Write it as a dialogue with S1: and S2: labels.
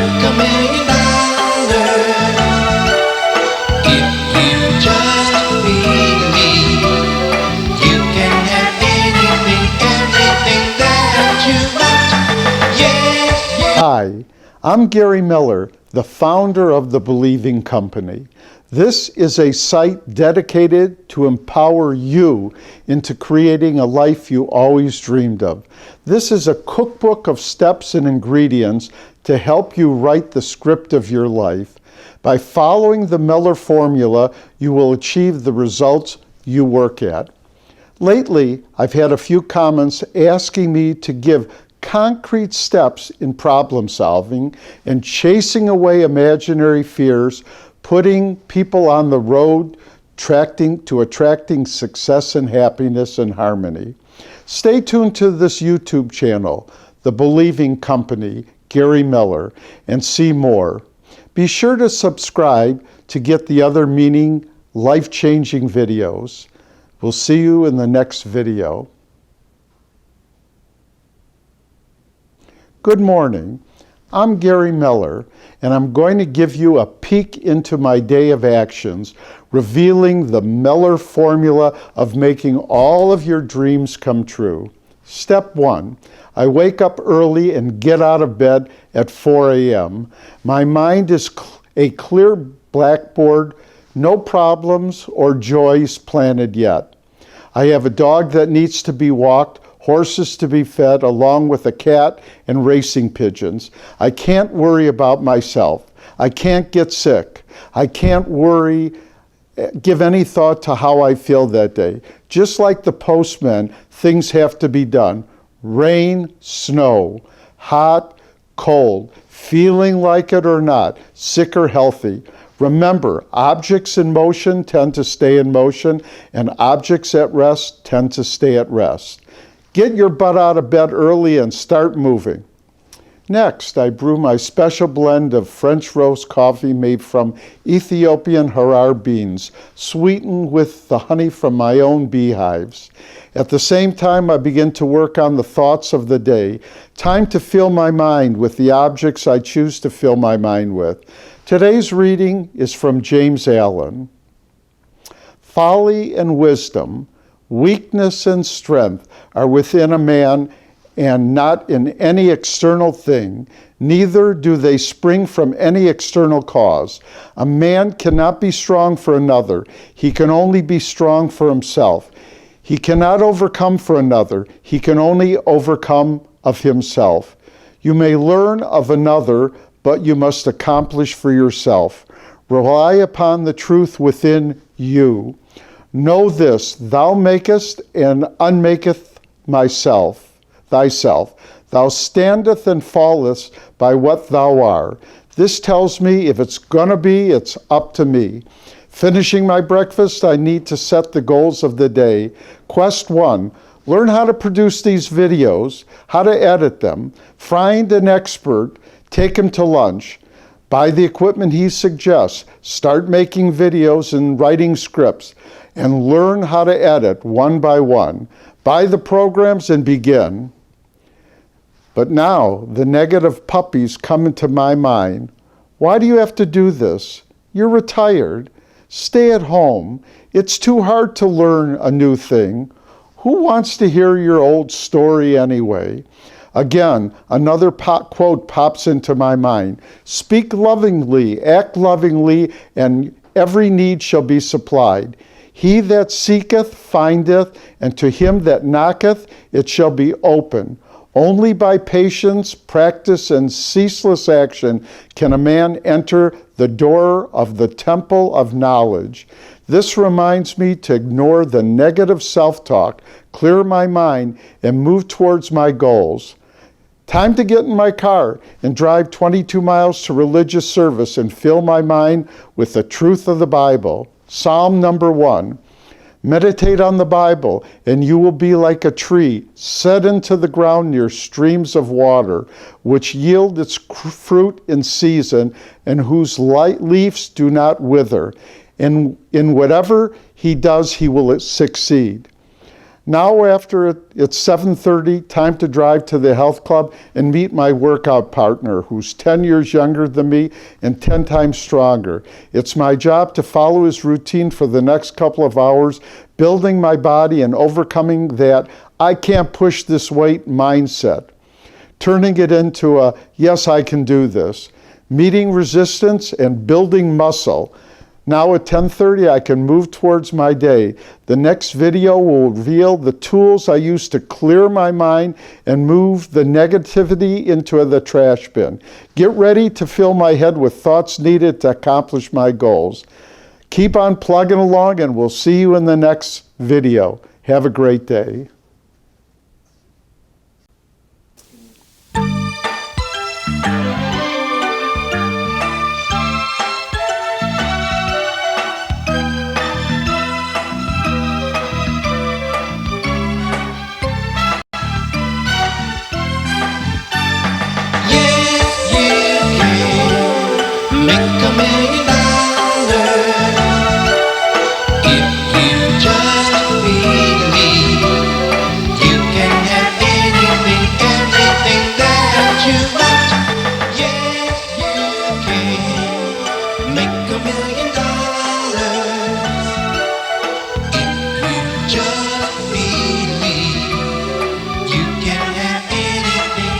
S1: worth $1,000,000 if you just believe you can have anything that you want. Yeah.
S2: Hi, I'm Gary Miller, the founder of The Believing Company. This is a site dedicated to empower you into creating a life you always dreamed of. This is a cookbook of steps and ingredients to help you write the script of your life. By following the Miller formula, you will achieve the results you work at. Lately, I've had a few comments asking me to give concrete steps in problem solving and chasing away imaginary fears, putting people on the road to attracting success and happiness and harmony. Stay tuned to this YouTube channel, The Believing Company, Gary Miller, and see more. Be sure to subscribe to get the other life-changing videos. We'll see you in the next video. Good morning. I'm Gary Miller, and I'm going to give you a peek into my day of actions, revealing the Miller formula of making all of your dreams come true. Step 1, I wake up early and get out of bed at 4 a.m. My mind is a clear blackboard, no problems or joys planted yet. I have a dog that needs to be walked, horses to be fed, along with a cat and racing pigeons. I can't worry about myself. I can't get sick. I can't give any thought to how I feel that day. Just like the postman, things have to be done. Rain, snow, hot, cold, feeling like it or not, sick or healthy. Remember, objects in motion tend to stay in motion, and objects at rest tend to stay at rest. Get your butt out of bed early and start moving. Next, I brew my special blend of French roast coffee made from Ethiopian Harar beans, sweetened with the honey from my own beehives. At the same time, I begin to work on the thoughts of the day. Time to fill my mind with the objects I choose to fill my mind with. Today's reading is from James Allen. Folly and wisdom, weakness and strength are within a man, and not in any external thing, neither do they spring from any external cause. A man cannot be strong for another. He can only be strong for himself. He cannot overcome for another. He can only overcome of himself. You may learn of another, but you must accomplish for yourself. Rely upon the truth within you. Know this, thou makest and unmaketh thyself. Thou standeth and fallest by what thou art. This tells me if it's gonna be, it's up to me. Finishing my breakfast, I need to set the goals of the day. Quest 1, learn how to produce these videos, how to edit them, find an expert, take him to lunch. Buy the equipment he suggests, start making videos and writing scripts, and learn how to edit one by one. Buy the programs and begin. But now the negative puppies come into my mind. Why do you have to do this? You're retired. Stay at home. It's too hard to learn a new thing. Who wants to hear your old story anyway? Again, another quote pops into my mind. Speak lovingly, act lovingly, and every need shall be supplied. He that seeketh findeth, and to him that knocketh it shall be open. Only by patience, practice, and ceaseless action can a man enter the door of the temple of knowledge. This reminds me to ignore the negative self-talk, clear my mind, and move towards my goals. Time to get in my car and drive 22 miles to religious service and fill my mind with the truth of the Bible. Psalm number 1. Meditate on the Bible, and you will be like a tree set into the ground near streams of water, which yield its fruit in season, and whose leaves do not wither. And in whatever he does, he will succeed. Now after it's 7:30, time to drive to the health club and meet my workout partner who's 10 years younger than me and 10 times stronger. It's my job to follow his routine for the next couple of hours, building my body and overcoming that I can't push this weight mindset, turning it into a yes, I can do this, meeting resistance and building muscle. Now at 10:30, I can move towards my day. The next video will reveal the tools I use to clear my mind and move the negativity into the trash bin. Get ready to fill my head with thoughts needed to accomplish my goals. Keep on plugging along and we'll see you in the next video. Have a great day.